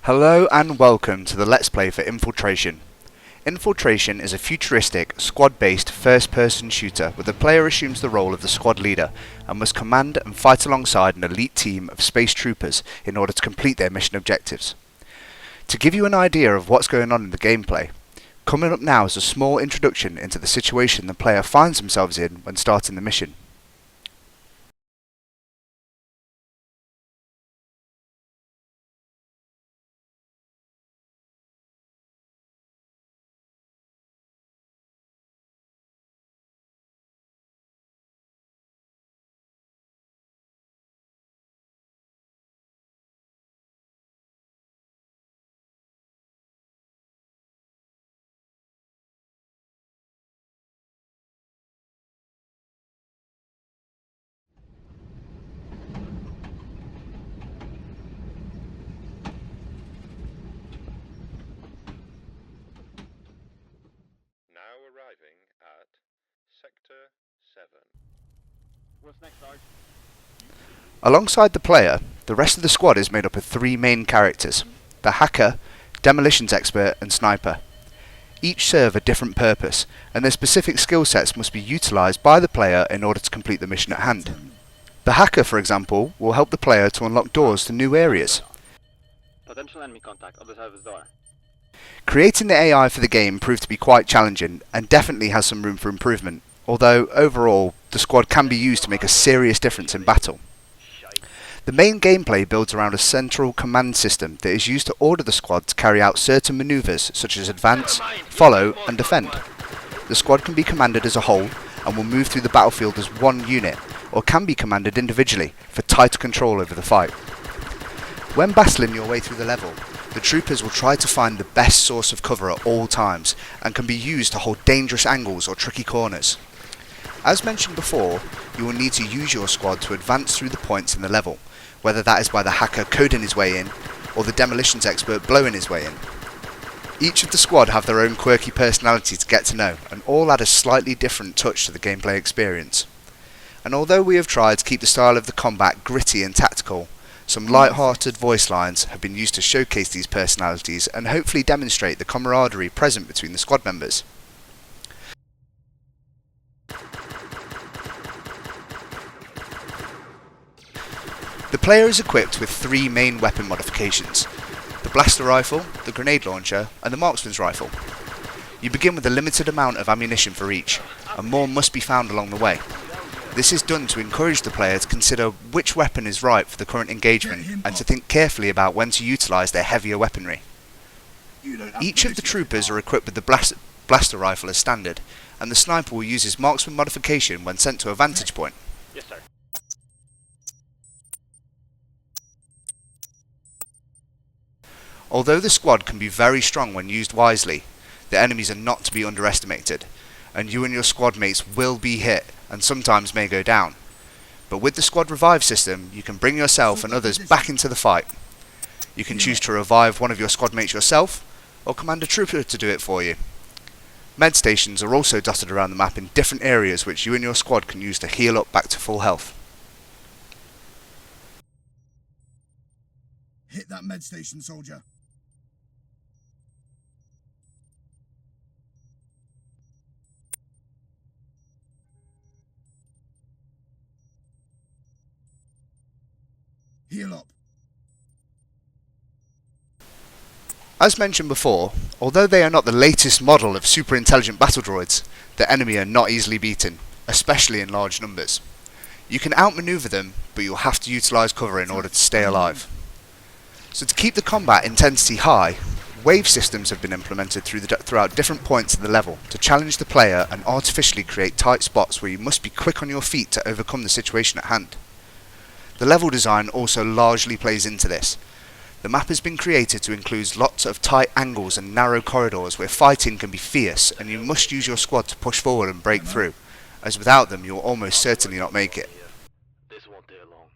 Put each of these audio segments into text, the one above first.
Hello and welcome to the Let's Play for Infiltration. Infiltration is a futuristic, squad-based first-person shooter where the player assumes the role of the squad leader and must command and fight alongside an elite team of space troopers in order to complete their mission objectives. To give you an idea of what's going on in the gameplay, coming up now is a small introduction into the situation the player finds themselves in when starting the mission. Now arriving at Sector 7. What's next, Sarge? Alongside the player, the rest of the squad is made up of three main characters: the hacker, demolitions expert and sniper. Each serve a different purpose, and their specific skill sets must be utilised by the player in order to complete the mission at hand. The hacker, for example, will help the player to unlock doors to new areas. Potential enemy contact on the side of his door. Creating the AI for the game proved to be quite challenging and definitely has some room for improvement, although overall the squad can be used to make a serious difference in battle. The main gameplay builds around a central command system that is used to order the squad to carry out certain manoeuvres such as advance, follow and defend. The squad can be commanded as a whole and will move through the battlefield as one unit, or can be commanded individually for tighter control over the fight. When battling your way through the level, the troopers will try to find the best source of cover at all times and can be used to hold dangerous angles or tricky corners. As mentioned before, you will need to use your squad to advance through the points in the level, whether that is by the hacker coding his way in or the demolitions expert blowing his way in. Each of the squad have their own quirky personality to get to know, and all add a slightly different touch to the gameplay experience. And although we have tried to keep the style of the combat gritty and tactical, some light-hearted voice lines have been used to showcase these personalities and hopefully demonstrate the camaraderie present between the squad members. The player is equipped with three main weapon modifications: the blaster rifle, the grenade launcher and the marksman's rifle. You begin with a limited amount of ammunition for each, and more must be found along the way. This is done to encourage the player to consider which weapon is right for the current engagement and to think carefully about when to utilise their heavier weaponry. Each of the troopers are equipped with the blaster rifle as standard, and the sniper will use his marksman modification when sent to a vantage point. Yes, sir. Although the squad can be very strong when used wisely, the enemies are not to be underestimated, and you and your squad mates will be hit and sometimes may go down. But with the squad revive system, you can bring yourself and others back into the fight. You can choose to revive one of your squad mates yourself, or command a trooper to do it for you. Med stations are also dotted around the map in different areas which you and your squad can use to heal up back to full health. Hit that med station, soldier. Heal up. As mentioned before, although they are not the latest model of super intelligent battle droids, the enemy are not easily beaten, especially in large numbers. You can outmaneuver them, but you'll have to utilise cover in order to stay alive. So to keep the combat intensity high, wave systems have been implemented throughout different points in the level to challenge the player and artificially create tight spots where you must be quick on your feet to overcome the situation at hand. The level design also largely plays into this. The map has been created to include lots of tight angles and narrow corridors where fighting can be fierce, and you must use your squad to push forward and break through, as without them you'll almost certainly not make it. This won't take long.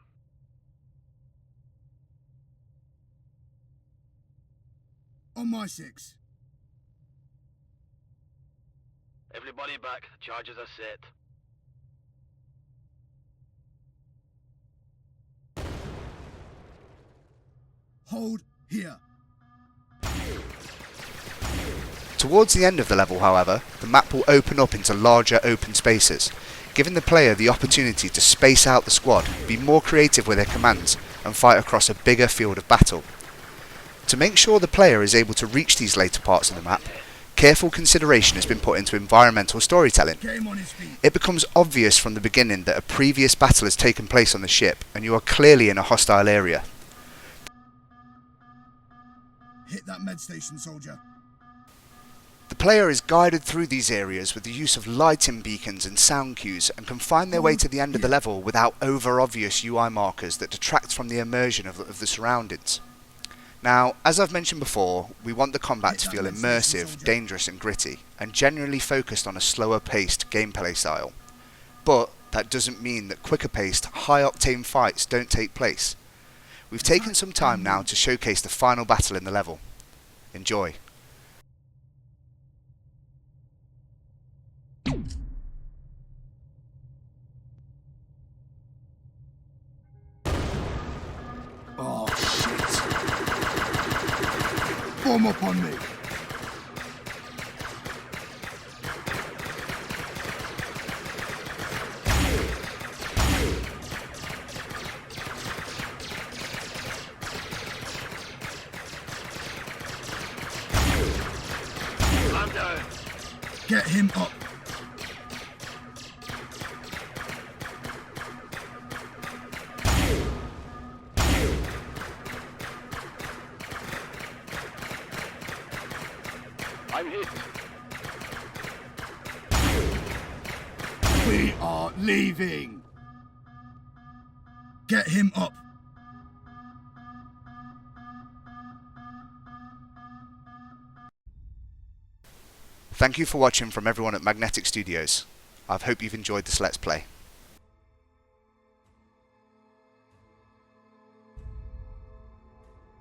On my six. Everybody back. Charges are set. Hold here. Towards the end of the level, however, the map will open up into larger open spaces, giving the player the opportunity to space out the squad, be more creative with their commands, and fight across a bigger field of battle. To make sure the player is able to reach these later parts of the map, careful consideration has been put into environmental storytelling. Get him on his feet. It becomes obvious from the beginning that a previous battle has taken place on the ship, and you are clearly in a hostile area. Hit that med station, soldier. The player is guided through these areas with the use of lighting beacons and sound cues, and can find their way to the end of the level without over-obvious UI markers that detract from the immersion of the surroundings. Now, as I've mentioned before, we want the combat to feel immersive, dangerous and gritty, and generally focused on a slower paced gameplay style. But that doesn't mean that quicker paced, high octane fights don't take place. We've taken some time now to showcase the final battle in the level. Enjoy. Oh, shit. Form up on me. I'm down. Get him up. I'm hit. We are leaving. Get him up. Thank you for watching from everyone at Magnetic Studios. I hope you've enjoyed this Let's Play.